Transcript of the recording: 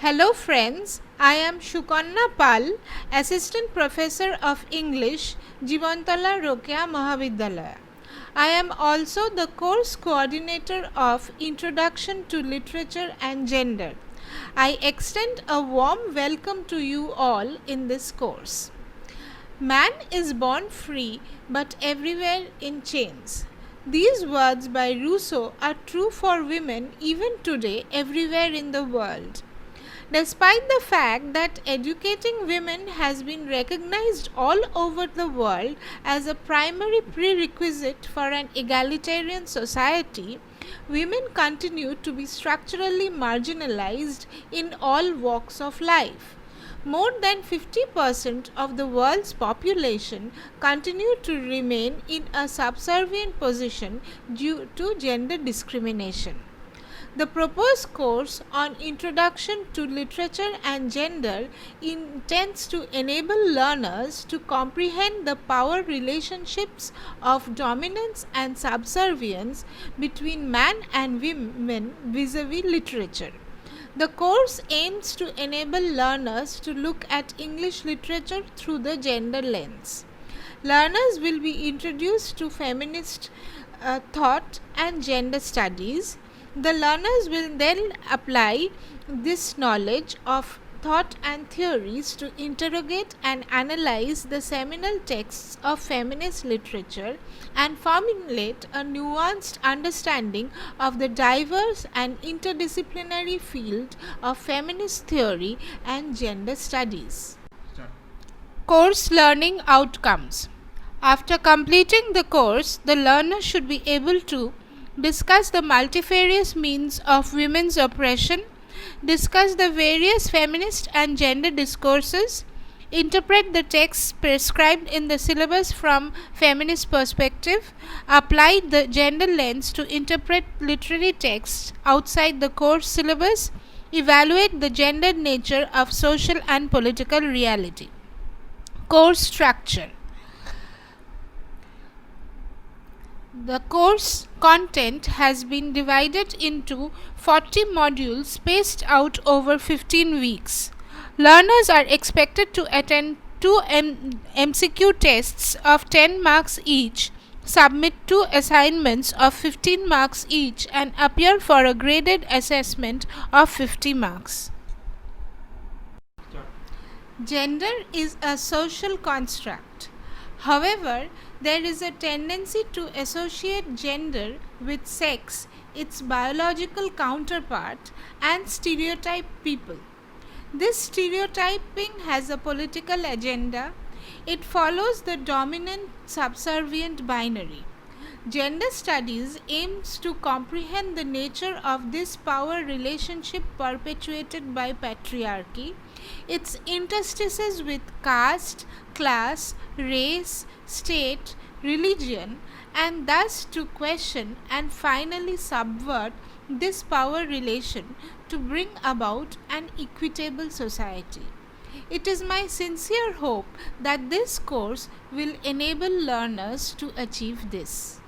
Hello friends, I am Shukanna Pal, Assistant Professor of English, Jivantala Rokeya Mahavidyalaya. I am also the course coordinator of Introduction to Literature and Gender. I extend a warm welcome to you all in this course. Man is born free but everywhere in chains. These words by Rousseau are true for women even today everywhere in the world. Despite the fact that educating women has been recognized all over the world as a primary prerequisite for an egalitarian society, women continue to be structurally marginalized in all walks of life. More than 50% of the world's population continue to remain in a subservient position due to gender discrimination. The proposed course on Introduction to Literature and Gender intends to enable learners to comprehend the power relationships of dominance and subservience between man and women vis-a-vis literature. The course aims to enable learners to look at English literature through the gender lens. Learners will be introduced to feminist thought and gender studies. The learners will then apply this knowledge of thought and theories to interrogate and analyze the seminal texts of feminist literature and formulate a nuanced understanding of the diverse and interdisciplinary field of feminist theory and gender studies. Course learning outcomes. After completing the course, the learner should be able to discuss the multifarious means of women's oppression, discuss the various feminist and gender discourses, interpret the texts prescribed in the syllabus from feminist perspective, apply the gender lens to interpret literary texts outside the course syllabus, evaluate the gendered nature of social and political reality. Course structure. The course content has been divided into 40 modules spaced out over 15 weeks. Learners are expected to attend 2 MCQ tests of 10 marks each, submit 2 assignments of 15 marks each, and appear for a graded assessment of 50 marks. Gender is a social construct. However, there is a tendency to associate gender with sex, its biological counterpart, and stereotype people. This stereotyping has a political agenda. It follows the dominant subservient binary. Gender studies aims to comprehend the nature of this power relationship perpetuated by patriarchy, its interstices with caste, class, race, state, religion, and thus to question and finally subvert this power relation to bring about an equitable society. It is my sincere hope that this course will enable learners to achieve this.